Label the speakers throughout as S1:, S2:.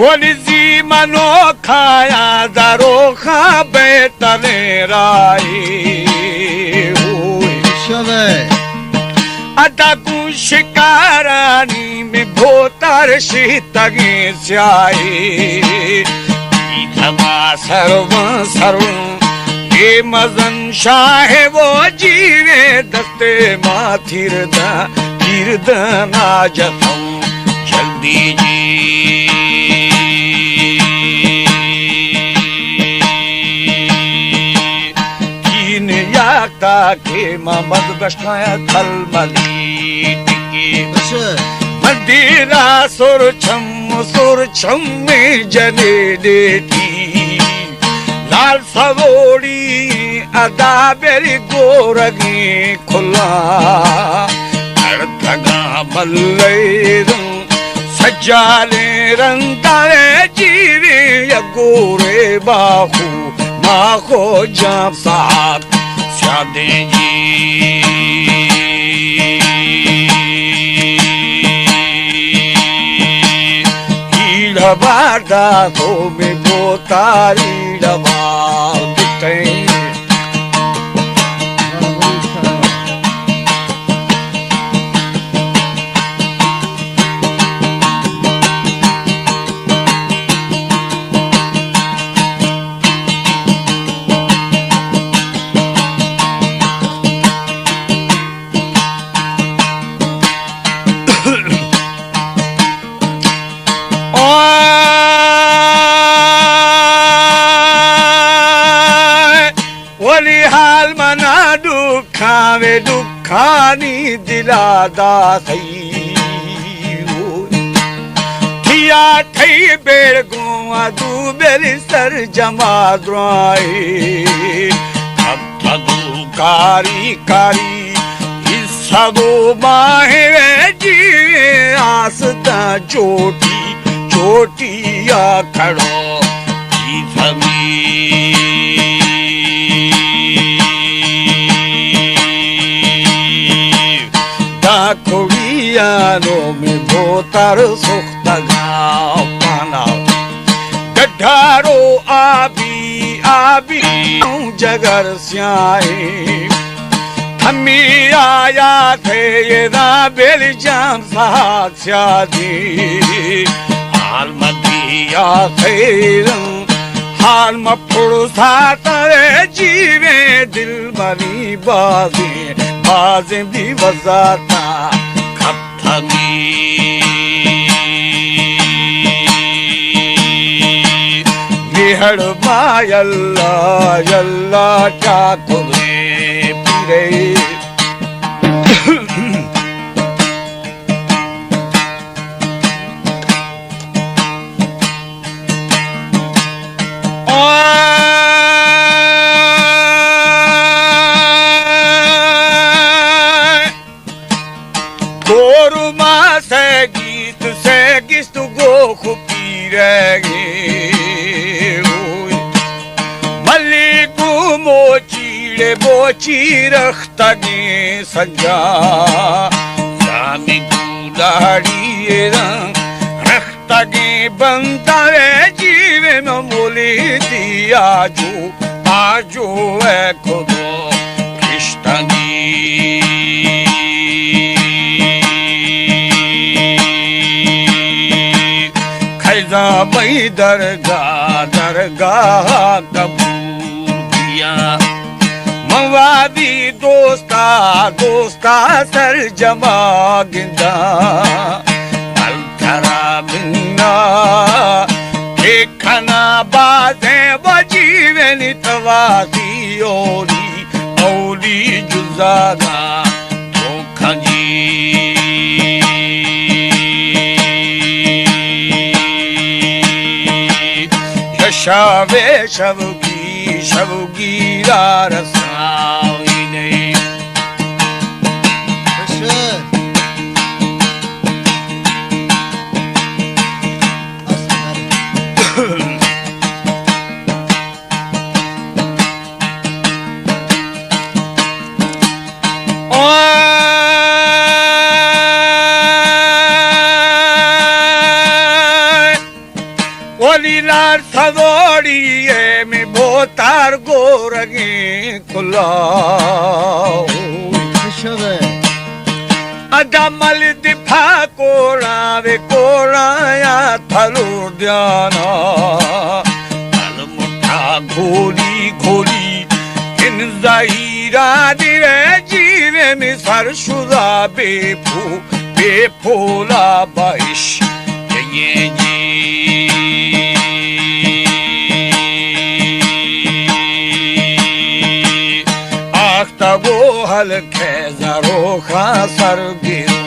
S1: वलिजी मनो खाया दरो खा बेतने राई
S2: शवे
S1: अटकू शिकारानी में भोतर शीतगे स्याई धमा सर्व सर्व ये मजन शाह वो जीवे दस्ते माथिरदा कीर्दना जतम जल्दी जी कीन याक्ता के ममद बश्काया थल मली टिकी मंदिरा सुरछम में जने देती लाल सवोड़ी अदा बेरी गोरगी खुला अर्धगा मल्लेरं सज्जाले रंतारे जीवे यगोरे बाहु माखो जाप साथ स्यादे जी हीड़बादा तो में बोतारी डबा दिखते दुखावे दुखानी दिलादा थई थिया थई बेर गुआ दू बेरी सर जमा द्राए अब थदू कारी कारी हिस्सा दो माहे जी आसता चोटी चोटिया खड़ो जी सभी खोड़ियानो में बोतर सुख्तगा पाना गड्ढारो आबी आबी जगर स्याए हमी आया थे ये ना बेल जाम साथ शादी हाल मदिया थे हाल मफुड़ साथ जीवे दिल मनी बाजी बाजे भी वजाता खपथगी निहड़ मायल्ला यल्ला क्या तुम्हें पीरे गीत गो खुपी रहे मल्लिकू मोचीड़े बोची रखतगे संजा सामी दाड़ी रखतगे बंतावे जीवे में मोली दिया जो आजो है खुदो कृष्णगी मई दरगाह कबूल किया मवादी दोस्ता सर जमा गिंदा अलथरा बिन्ना देखना बाजे बजीवे नितवादी औली जुजादा धोखजी शावे शवगी रसाई नहीं लाल सदोड़िए में भोतार गोरगे खुला अदमल दिफा कोड़ावे कोड़ाया थलो ध्याना तल मुठा घोली घोली इन ज़हीरा दिवे जीवे में सरशुदा बेफोला बाइश ये जी आख्ता वो हल खेजरो खासर गिरो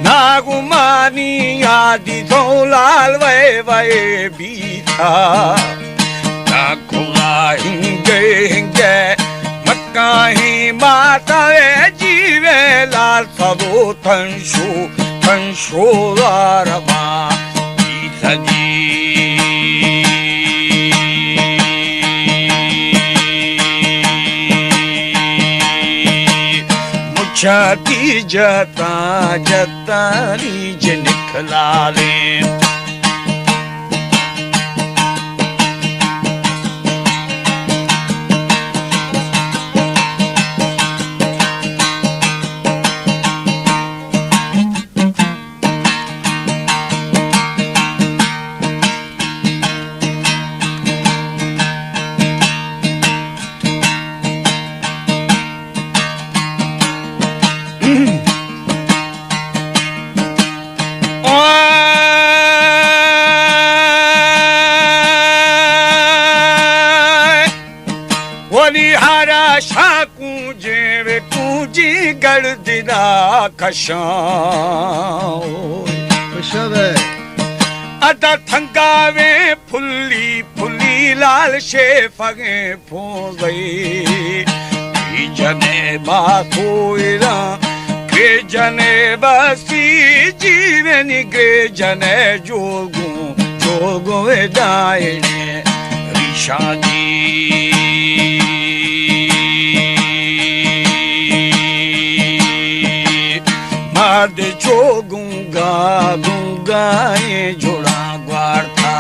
S1: नागुमानी यादी तो लाल वे बीता नाकुला हिंगे मक्का ही माता वे जीवे लाल सबो तंशो लारमा बीता जी मुझाती जतानी निखला ले गर्दिना खशां अदा थंगावे फुल्ली लाल शेफगे फोंदई जने बाथोइरा के जने बसी जीवनी के जने जोगो दायने ऋषादी माद जो गुंगा ये जोड़ा ग्वारता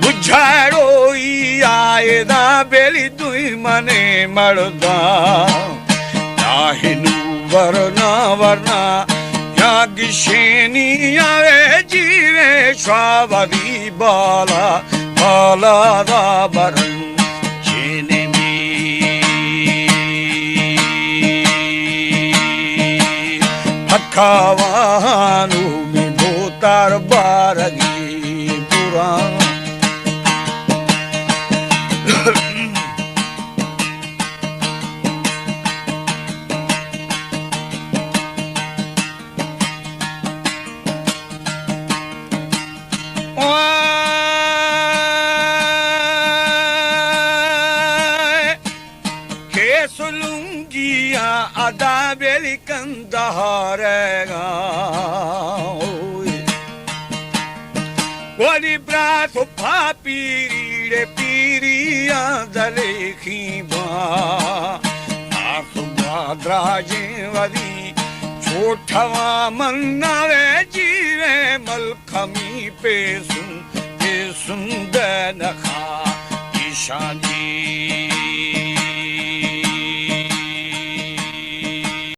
S1: बुझाड़ो आए दा बेली दुई मने मरदा नाहिनु वरना या गिशेनी आवे जीवे स्वावदी बाला दा बरन जेने खावानु में भोतार बारगी पुरा अदा बेली कंदहारेगा वरी ब्राथ फा पीरिया दलेखी बा द्राजे वरी छोठवा मन्नावे जीवे मलखमी पे सुंदर नखा ईशानी